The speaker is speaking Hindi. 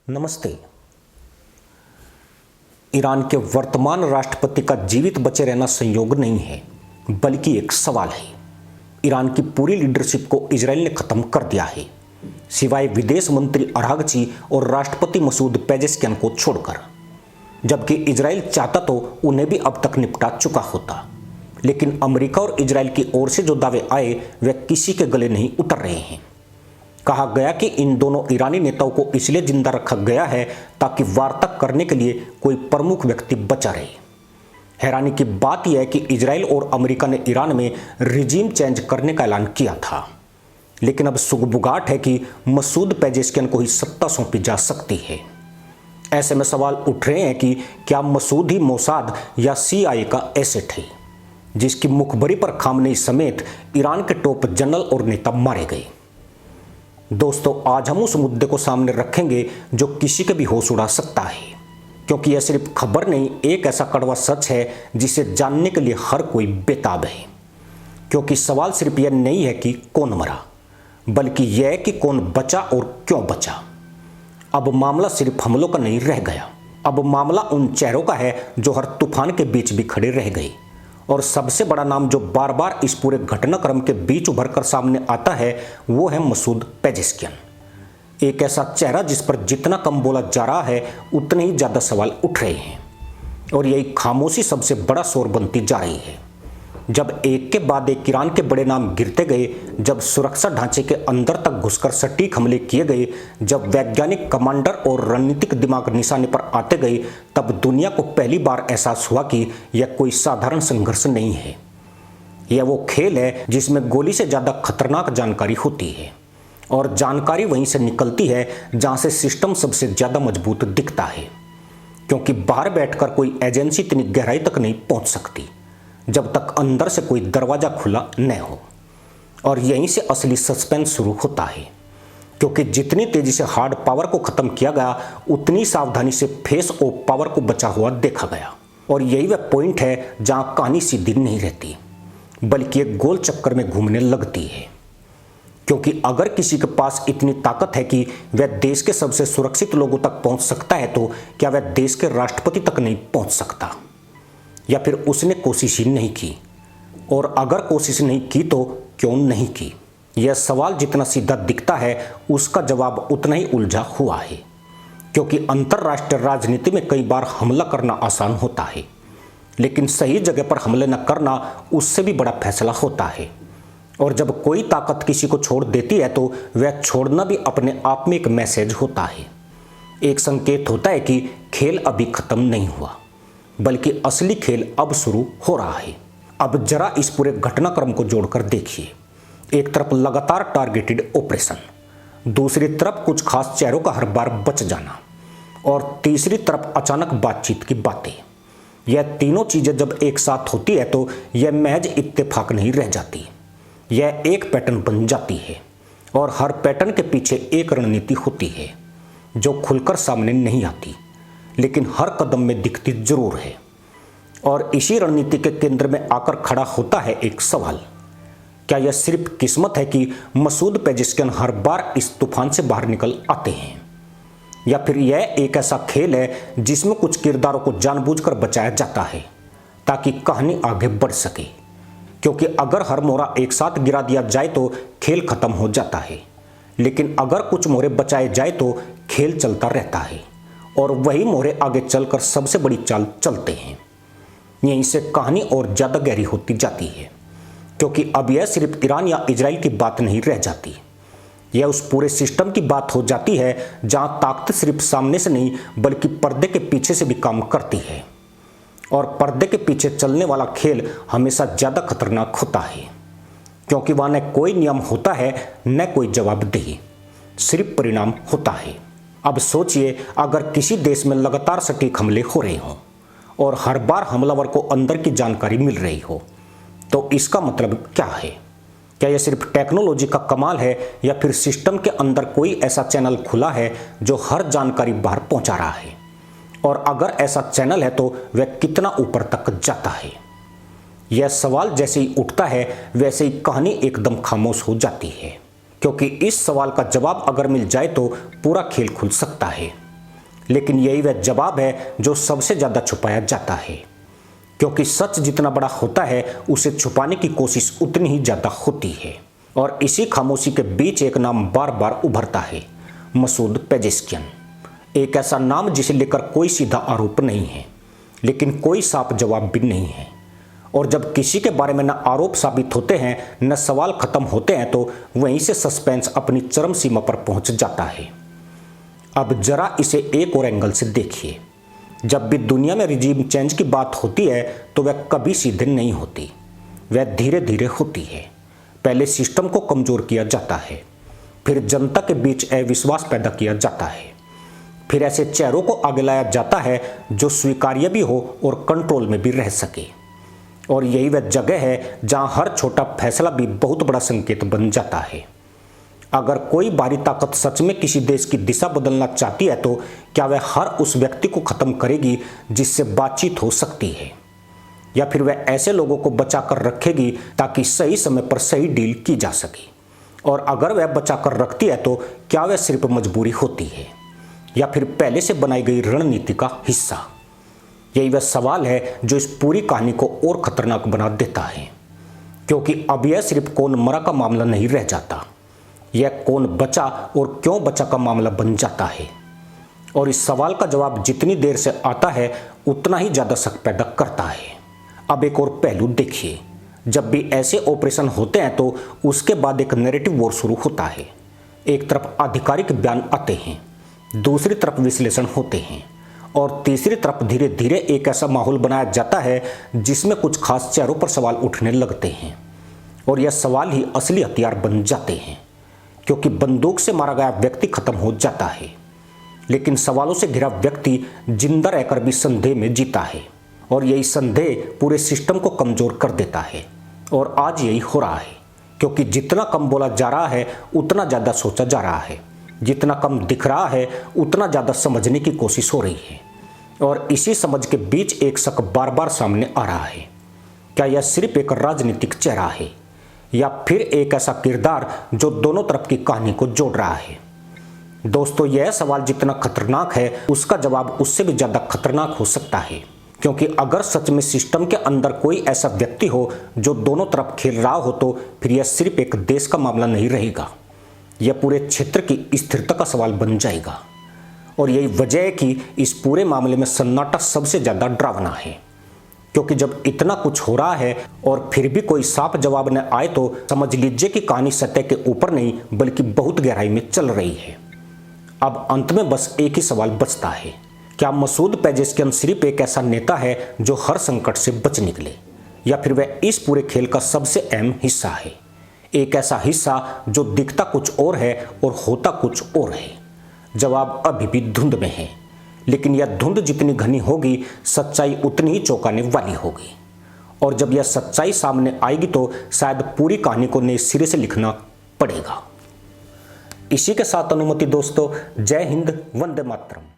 नमस्ते। ईरान के वर्तमान राष्ट्रपति का जीवित बचे रहना संयोग नहीं है, बल्कि एक सवाल है। ईरान की पूरी लीडरशिप को इजराइल ने खत्म कर दिया है, सिवाय विदेश मंत्री अरागची और राष्ट्रपति मसूद पेजेश्कियान को छोड़कर। जबकि इजराइल चाहता तो उन्हें भी अब तक निपटा चुका होता, लेकिन अमेरिका और इजराइल की ओर से जो दावे आए वे किसी के गले नहीं उतर रहे हैं। कहा गया कि इन दोनों ईरानी नेताओं को इसलिए जिंदा रखा गया है ताकि वार्ता करने के लिए कोई प्रमुख व्यक्ति बचा रहे। हैरानी की बात यह है कि इजराइल और अमेरिका ने ईरान में रिजीम चेंज करने का ऐलान किया था, लेकिन अब सुगबुगाहट है कि मसूद पेजेश्कियान को ही सत्ता सौंपी जा सकती है। ऐसे में सवाल उठ रहे हैं कि क्या मसूद ही मोसाद या CIA का एसेट है, जिसकी मुखबरी पर खामनेई समेत ईरान के टॉप जनरल और नेता मारे गए। दोस्तों, आज हम उस मुद्दे को सामने रखेंगे जो किसी के भी होश उड़ा सकता है, क्योंकि यह सिर्फ खबर नहीं, एक ऐसा कड़वा सच है जिसे जानने के लिए हर कोई बेताब है। क्योंकि सवाल सिर्फ यह नहीं है कि कौन मरा, बल्कि यह है कि कौन बचा और क्यों बचा। अब मामला सिर्फ हमलों का नहीं रह गया, अब मामला उन चेहरों का है जो हर तूफान के बीच भी खड़े रह गए। और सबसे बड़ा नाम जो बार बार इस पूरे घटनाक्रम के बीच उभर कर सामने आता है वो है मसूद पेजेश्कियान। एक ऐसा चेहरा जिस पर जितना कम बोला जा रहा है उतने ही ज़्यादा सवाल उठ रहे हैं, और यही खामोशी सबसे बड़ा शोर बनती जा रही है। जब एक के बाद एक ईरान के बड़े नाम गिरते गए, जब सुरक्षा ढांचे के अंदर तक घुसकर सटीक हमले किए गए, जब वैज्ञानिक कमांडर और रणनीतिक दिमाग निशाने पर आते गए, तब दुनिया को पहली बार एहसास हुआ कि यह कोई साधारण संघर्ष नहीं है। यह वो खेल है जिसमें गोली से ज़्यादा खतरनाक जानकारी होती है, और जानकारी वहीं से निकलती है जहाँ से सिस्टम सबसे ज़्यादा मजबूत दिखता है। क्योंकि बाहर बैठकर कोई एजेंसी इतनी गहराई तक नहीं पहुँच सकती जब तक अंदर से कोई दरवाज़ा खुला न हो। और यहीं से असली सस्पेंस शुरू होता है, क्योंकि जितनी तेज़ी से हार्ड पावर को ख़त्म किया गया, उतनी सावधानी से फेस ऑफ पावर को बचा हुआ देखा गया। और यही वह पॉइंट है जहाँ कहानी सीधी नहीं रहती, बल्कि एक गोल चक्कर में घूमने लगती है। क्योंकि अगर किसी के पास इतनी ताकत है कि वह देश के सबसे सुरक्षित लोगों तक पहुँच सकता है, तो क्या वह देश के राष्ट्रपति तक नहीं पहुँच सकता? या फिर उसने कोशिश ही नहीं की? और अगर कोशिश नहीं की तो क्यों नहीं की? यह सवाल जितना सीधा दिखता है उसका जवाब उतना ही उलझा हुआ है। क्योंकि अंतर्राष्ट्रीय राजनीति में कई बार हमला करना आसान होता है, लेकिन सही जगह पर हमले न करना उससे भी बड़ा फैसला होता है। और जब कोई ताकत किसी को छोड़ देती है तो वह छोड़ना भी अपने आप में एक मैसेज होता है, एक संकेत होता है कि खेल अभी खत्म नहीं हुआ, बल्कि असली खेल अब शुरू हो रहा है। अब जरा इस पूरे घटनाक्रम को जोड़कर देखिए। एक तरफ लगातार टारगेटेड ऑपरेशन, दूसरी तरफ कुछ खास चेहरों का हर बार बच जाना, और तीसरी तरफ अचानक बातचीत की बातें। यह तीनों चीजें जब एक साथ होती है तो यह महज इत्तेफाक नहीं रह जाती, यह एक पैटर्न बन जाती है। और हर पैटर्न के पीछे एक रणनीति होती है जो खुलकर सामने नहीं आती, लेकिन हर कदम में दिखती जरूर है। और इसी रणनीति के केंद्र में आकर खड़ा होता है एक सवाल। क्या यह सिर्फ किस्मत है कि मसूद पेजेश्कियान हर बार इस तूफान से बाहर निकल आते हैं, या फिर यह एक ऐसा खेल है जिसमें कुछ किरदारों को जानबूझकर बचाया जाता है ताकि कहानी आगे बढ़ सके? क्योंकि अगर हर मोहरा एक साथ गिरा दिया जाए तो खेल खत्म हो जाता है, लेकिन अगर कुछ मोहरे बचाए जाए तो खेल चलता रहता है, और वही मोहरे आगे चलकर सबसे बड़ी चाल चलते हैं। यहीं से कहानी और ज़्यादा गहरी होती जाती है, क्योंकि अब यह सिर्फ ईरान या इजराइल की बात नहीं रह जाती, यह उस पूरे सिस्टम की बात हो जाती है जहां ताकत सिर्फ सामने से नहीं बल्कि पर्दे के पीछे से भी काम करती है। और पर्दे के पीछे चलने वाला खेल हमेशा ज़्यादा खतरनाक होता है, क्योंकि वहाँ न कोई नियम होता है न कोई जवाबदेही, सिर्फ परिणाम होता है। अब सोचिए, अगर किसी देश में लगातार सटीक हमले हो रहे हों और हर बार हमलावर को अंदर की जानकारी मिल रही हो, तो इसका मतलब क्या है? क्या यह सिर्फ टेक्नोलॉजी का कमाल है, या फिर सिस्टम के अंदर कोई ऐसा चैनल खुला है जो हर जानकारी बाहर पहुंचा रहा है? और अगर ऐसा चैनल है तो वह कितना ऊपर तक जाता है? यह सवाल जैसे ही उठता है वैसे ही कहानी एकदम खामोश हो जाती है, क्योंकि इस सवाल का जवाब अगर मिल जाए तो पूरा खेल खुल सकता है। लेकिन यही वह जवाब है जो सबसे ज़्यादा छुपाया जाता है, क्योंकि सच जितना बड़ा होता है उसे छुपाने की कोशिश उतनी ही ज़्यादा होती है। और इसी खामोशी के बीच एक नाम बार बार उभरता है, मसूद पेजेश्कियान। एक ऐसा नाम जिसे लेकर कोई सीधा आरोप नहीं है, लेकिन कोई साफ जवाब भी नहीं है। और जब किसी के बारे में न आरोप साबित होते हैं न सवाल खत्म होते हैं, तो वहीं से सस्पेंस अपनी चरम सीमा पर पहुंच जाता है। अब जरा इसे एक और एंगल से देखिए। जब भी दुनिया में रिजीम चेंज की बात होती है तो वह कभी सीधे नहीं होती, वह धीरे धीरे होती है। पहले सिस्टम को कमजोर किया जाता है, फिर जनता के बीच अविश्वास पैदा किया जाता है, फिर ऐसे चेहरों को आगे लाया जाता है जो स्वीकार्य भी हो और कंट्रोल में भी रह सके। और यही वह जगह है जहां हर छोटा फैसला भी बहुत बड़ा संकेत बन जाता है। अगर कोई बाहरी ताकत सच में किसी देश की दिशा बदलना चाहती है, तो क्या वह हर उस व्यक्ति को खत्म करेगी जिससे बातचीत हो सकती है, या फिर वह ऐसे लोगों को बचाकर रखेगी ताकि सही समय पर सही डील की जा सके? और अगर वह बचाकर रखती है तो क्या वह सिर्फ मजबूरी होती है या फिर पहले से बनाई गई रणनीति का हिस्सा? यही वह सवाल है जो इस पूरी कहानी को और खतरनाक बना देता है, क्योंकि अब यह सिर्फ कौन मरा का मामला नहीं रह जाता, यह कौन बचा और क्यों बचा का मामला बन जाता है। और इस सवाल का जवाब जितनी देर से आता है उतना ही ज़्यादा शक पैदा करता है। अब एक और पहलू देखिए, जब भी ऐसे ऑपरेशन होते हैं तो उसके बाद एक नैरेटिव वॉर शुरू होता है। एक तरफ आधिकारिक बयान आते हैं, दूसरी तरफ विश्लेषण होते हैं, और तीसरी तरफ धीरे धीरे एक ऐसा माहौल बनाया जाता है जिसमें कुछ खास चेहरों पर सवाल उठने लगते हैं। और यह सवाल ही असली हथियार बन जाते हैं, क्योंकि बंदूक से मारा गया व्यक्ति खत्म हो जाता है, लेकिन सवालों से घिरा व्यक्ति जिंदा रहकर भी संदेह में जीता है। और यही संदेह पूरे सिस्टम को कमजोर कर देता है। और आज यही हो रहा है, क्योंकि जितना कम बोला जा रहा है उतना ज़्यादा सोचा जा रहा है, जितना कम दिख रहा है उतना ज़्यादा समझने की कोशिश हो रही है। और इसी समझ के बीच एक शक बार बार सामने आ रहा है, क्या यह सिर्फ एक राजनीतिक चेहरा है या फिर एक ऐसा किरदार जो दोनों तरफ की कहानी को जोड़ रहा है? दोस्तों, यह सवाल जितना खतरनाक है उसका जवाब उससे भी ज़्यादा खतरनाक हो सकता है, क्योंकि अगर सच में सिस्टम के अंदर कोई ऐसा व्यक्ति हो जो दोनों तरफ खेल रहा हो, तो फिर यह सिर्फ एक देश का मामला नहीं रहेगा, यह पूरे क्षेत्र की स्थिरता का सवाल बन जाएगा। और यही वजह है कि इस पूरे मामले में सन्नाटा सबसे ज़्यादा डरावना है, क्योंकि जब इतना कुछ हो रहा है और फिर भी कोई साफ जवाब न आए तो समझ लीजिए कि कहानी सतह के ऊपर नहीं बल्कि बहुत गहराई में चल रही है। अब अंत में बस एक ही सवाल बचता है, क्या मसूद पेजेश्कियान सिर्फ एक ऐसा नेता है जो हर संकट से बच निकले, या फिर वह इस पूरे खेल का सबसे अहम हिस्सा है, एक ऐसा हिस्सा जो दिखता कुछ और है और होता कुछ और है? जवाब अभी भी धुंध में है, लेकिन यह धुंध जितनी घनी होगी सच्चाई उतनी ही चौंकाने वाली होगी। और जब यह सच्चाई सामने आएगी तो शायद पूरी कहानी को नए सिरे से लिखना पड़ेगा। इसी के साथ अनुमति दोस्तों, जय हिंद, वंदे मातरम।